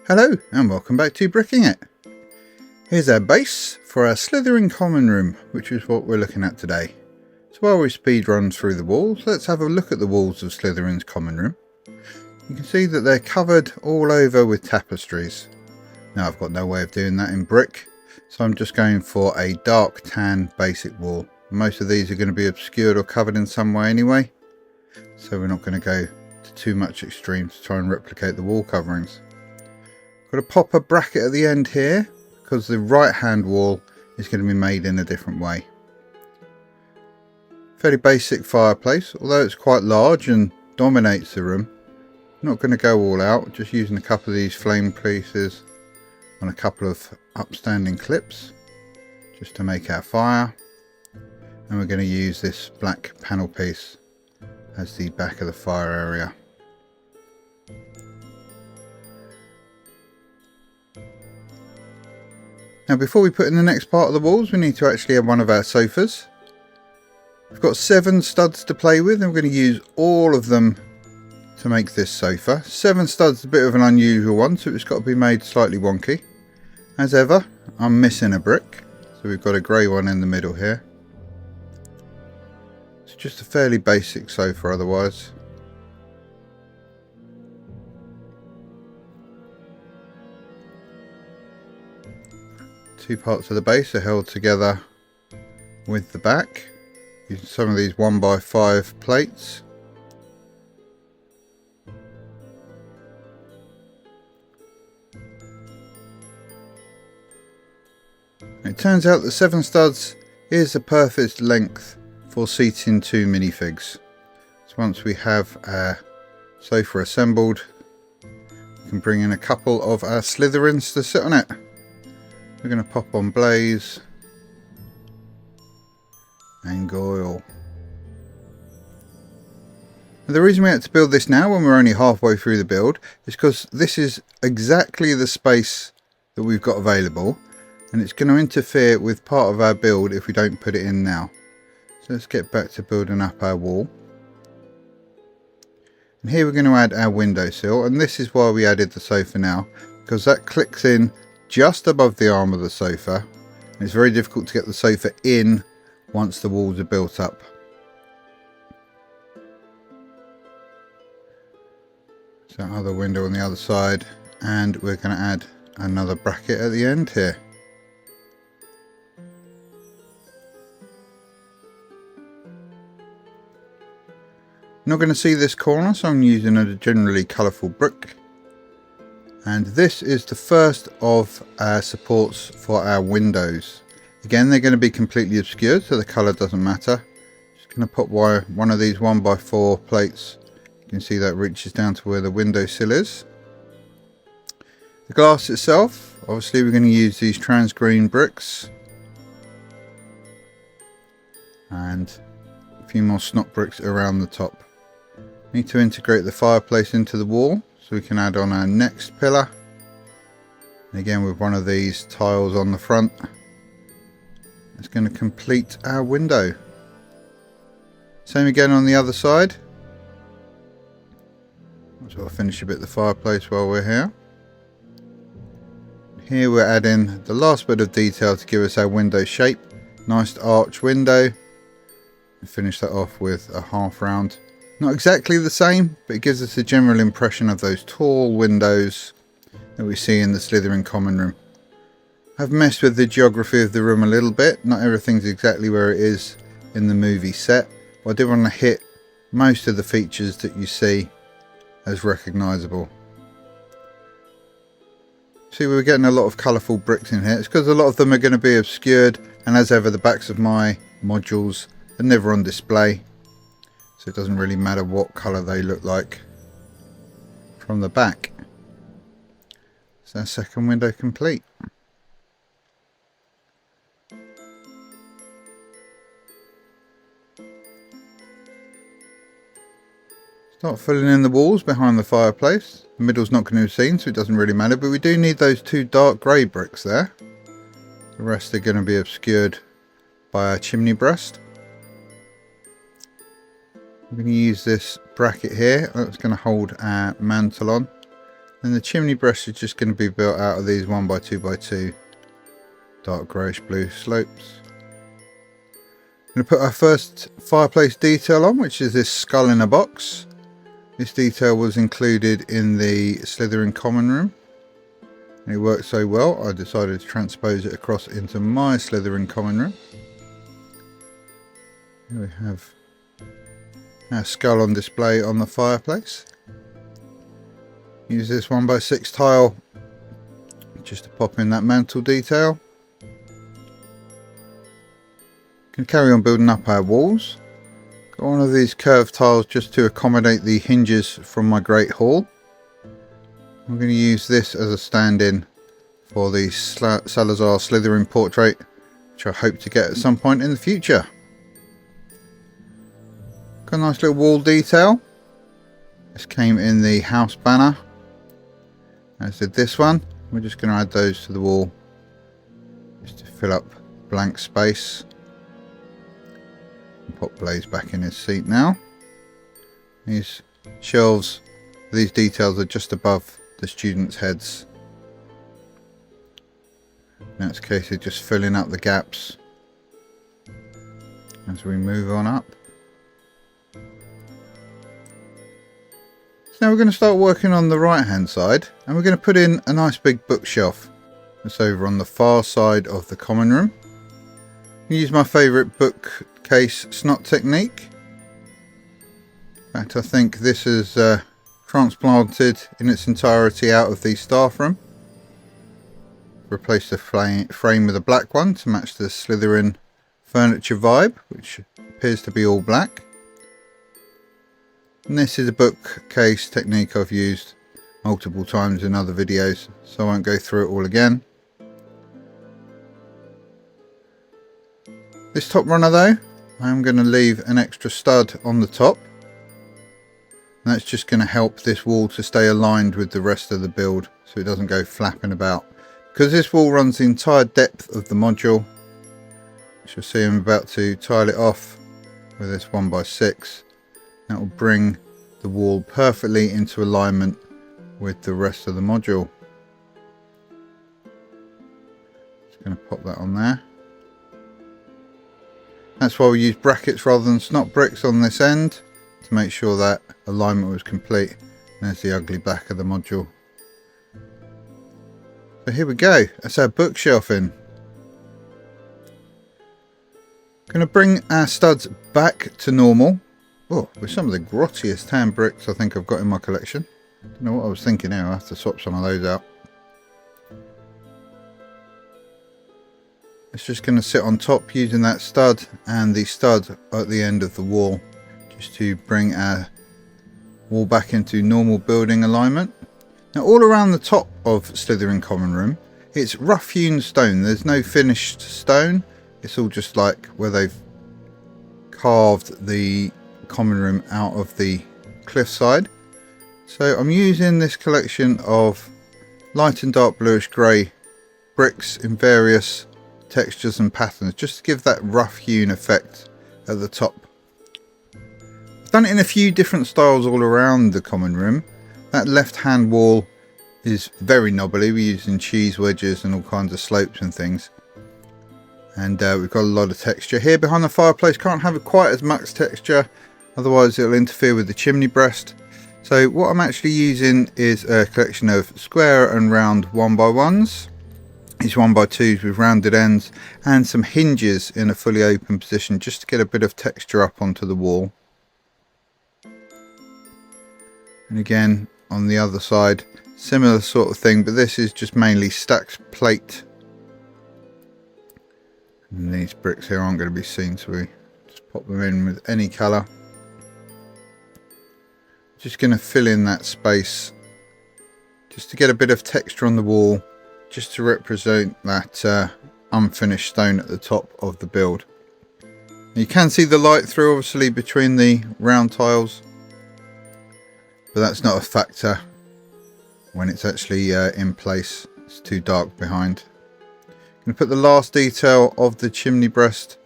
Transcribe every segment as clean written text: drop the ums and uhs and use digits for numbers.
Hello and welcome back to Bricking It. Here's our base for our Slytherin common room, which is what we're looking at today. So while we speed run through the walls, let's have a look at the walls of Slytherin's common room. You can see that they're covered all over with tapestries. Now I've got no way of doing that in brick, so I'm just going for a dark tan basic wall. Most of these are going to be obscured or covered in some way anyway, so we're not going to go to too much extreme to try and replicate the wall coverings. Got to pop a bracket at the end here because the right hand wall is going to be made in a different way. Fairly basic fireplace, although it's quite large and dominates the room. Not going to go all out, just using a couple of these flame pieces on a couple of upstanding clips just to make our fire. And we're going to use this black panel piece as the back of the fire area. Now before we put in the next part of the walls, we need to actually have one of our sofas. We've got 7 studs to play with and we're going to use all of them to make this sofa. 7 studs is a bit of an unusual one, so it's got to be made slightly wonky. As ever, I'm missing a brick, so we've got a grey one in the middle here. It's just a fairly basic sofa otherwise. Two parts of the base are held together with the back using some of these 1x5 plates. It turns out that 7 studs is the perfect length for seating 2 minifigs. So once we have our sofa assembled, we can bring in a couple of our Slytherins to sit on it. We're going to pop on Blaze and Goyle. Now the reason we had to build this now when we're only halfway through the build is because this is exactly the space that we've got available, and it's going to interfere with part of our build if we don't put it in now. So let's get back to building up our wall. And here we're going to add our windowsill, and this is why we added the sofa now, because that clicks in just above the arm of the sofa, and it's very difficult to get the sofa in once the walls are built up. So other window on the other side, and we're going to add another bracket at the end here. Not going to see this corner, so I'm using a generally colourful brick. And this is the first of our supports for our windows. Again, they're going to be completely obscured, so the colour doesn't matter. Just going to put one of these 1x4 plates. You can see that reaches down to where the windowsill is. The glass itself, obviously we're going to use these trans green bricks. And a few more snot bricks around the top. Need to integrate the fireplace into the wall, so we can add on our next pillar. And again with one of these tiles on the front. It's going to complete our window. Same again on the other side. So I'll finish a bit of the fireplace while we're here. Here we're adding the last bit of detail to give us our window shape. Nice arch window. And finish that off with a half round. Not exactly the same, but it gives us a general impression of those tall windows that we see in the Slytherin common room. I've messed with the geography of the room a little bit. Not everything's exactly where it is in the movie set, but I did want to hit most of the features that you see as recognisable. See, we're getting a lot of colourful bricks in here. It's because a lot of them are going to be obscured, and as ever the backs of my modules are never on display. So it doesn't really matter what colour they look like from the back. So our second window complete. Start filling in the walls behind the fireplace. The middle's not going to be seen, so it doesn't really matter, but we do need those 2 dark grey bricks there. The rest are going to be obscured by our chimney breast. I'm going to use this bracket here that's going to hold our mantle on. And the chimney breast is just going to be built out of these 1x2x2 dark greyish blue slopes. I'm going to put our first fireplace detail on, which is this skull in a box. This detail was included in the Slytherin common room. And it worked so well, I decided to transpose it across into my Slytherin common room. Here we have our skull on display on the fireplace. Use this 1x6 tile just to pop in that mantle detail. Can carry on building up our walls. Got one of these curved tiles just to accommodate the hinges from my Great Hall. I'm going to use this as a stand-in for the Salazar Slytherin portrait, which I hope to get at some point in the future. Got a nice little wall detail. This came in the house banner, as did this one. We're just going to add those to the wall just to fill up blank space. Pop Blaze back in his seat now. These shelves, these details are just above the students' heads. Now it's a case of just filling up the gaps as we move on up. So now we're going to start working on the right hand side, and we're going to put in a nice big bookshelf that's over on the far side of the common room. I use my favourite bookcase snot technique. In fact, I think this is transplanted in its entirety out of the staff room. Replaced the frame with a black one to match the Slytherin furniture vibe, which appears to be all black. And this is a bookcase technique I've used multiple times in other videos, so I won't go through it all again. This top runner though, I'm going to leave an extra stud on the top. And that's just going to help this wall to stay aligned with the rest of the build so it doesn't go flapping about. Because this wall runs the entire depth of the module, which you'll see I'm about to tile it off with this 1x6. That will bring the wall perfectly into alignment with the rest of the module. Just going to pop that on there. That's why we use brackets rather than snot bricks on this end, to make sure that alignment was complete. And there's the ugly back of the module. So here we go, that's our bookshelf in. Going to bring our studs back to normal. Oh, with some of the grottiest tan bricks I think I've got in my collection. Don't know what I was thinking there, I'll have to swap some of those out. It's just going to sit on top using that stud and the stud at the end of the wall, just to bring our wall back into normal building alignment. Now all around the top of Slytherin common room, it's rough hewn stone. There's no finished stone. It's all just like where they've carved the common room out of the cliffside. So I'm using this collection of light and dark bluish grey bricks in various textures and patterns, just to give that rough hewn effect at the top. I've done it in a few different styles all around the common room. That left hand wall is very knobbly. We're using cheese wedges and all kinds of slopes and things, and we've got a lot of texture here. Behind the fireplace can't have quite as much texture, otherwise it'll interfere with the chimney breast. So what I'm actually using is a collection of square and round 1x1s. These 1x2s with rounded ends and some hinges in a fully open position, just to get a bit of texture up onto the wall. And again on the other side, similar sort of thing, but this is just mainly stacked plate. And these bricks here aren't going to be seen, so we just pop them in with any colour. Just going to fill in that space just to get a bit of texture on the wall, just to represent that unfinished stone at the top of the build. You can see the light through obviously between the round tiles, but that's not a factor when it's actually in place. It's too dark behind. I'm going to put the last detail of the chimney breast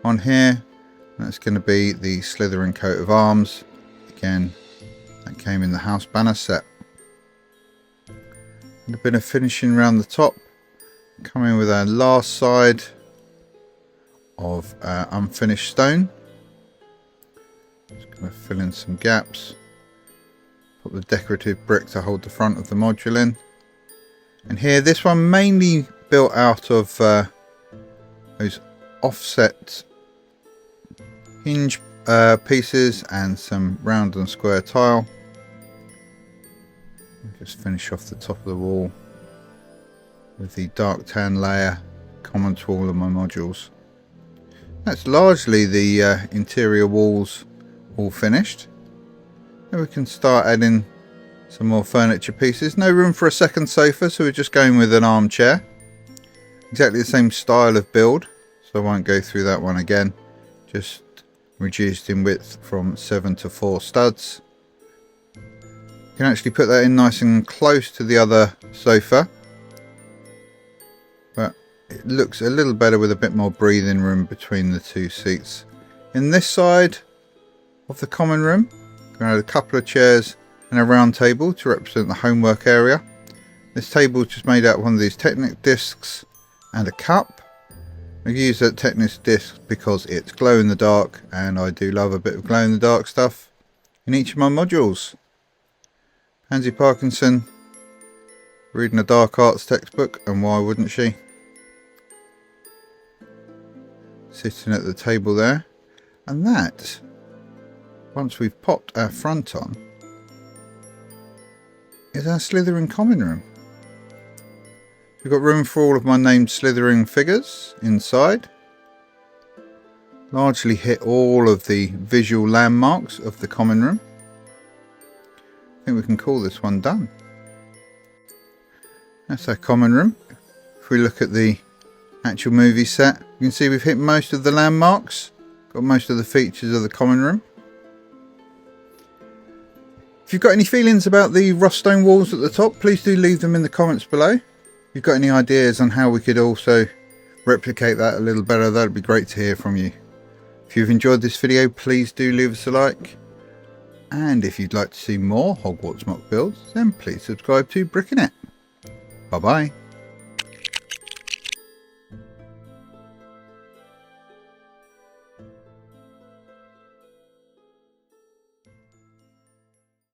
on here. That's going to be the Slytherin coat of arms. Again, that came in the house banner set. A bit of finishing around the top. Coming with our last side of unfinished stone. Just going to fill in some gaps. Put the decorative brick to hold the front of the module in. And here, this one mainly built out of those offset hinge pieces and some round and square tile. Just finish off the top of the wall with the dark tan layer common to all of my modules. That's largely the interior walls all finished. Now we can start adding some more furniture pieces. No room for a second sofa, so we're just going with an armchair. Exactly the same style of build, so I won't go through that one again. Just reduced in width from 7 to 4 studs. You can actually put that in nice and close to the other sofa, but it looks a little better with a bit more breathing room between the two seats. In this side of the common room, we're going to add a couple of chairs and a round table to represent the homework area. This table is just made out of one of these Technic discs and a cup. I use that Technic disc because it's glow in the dark, and I do love a bit of glow in the dark stuff in each of my modules. Pansy Parkinson reading a dark arts textbook, and why wouldn't she? Sitting at the table there. And that, once we've popped our front on, is our Slytherin common room. We've got room for all of my named Slytherin figures inside. Largely hit all of the visual landmarks of the common room. I think we can call this one done. That's our common room. If we look at the actual movie set, you can see we've hit most of the landmarks, got most of the features of the common room. If you've got any feelings about the rough stone walls at the top, please do leave them in the comments below. If you've got any ideas on how we could also replicate that a little better, that'd be great to hear from you. If you've enjoyed this video, please do leave us a like. And if you'd like to see more Hogwarts MOC builds, then please subscribe to Bricking It. Bye bye.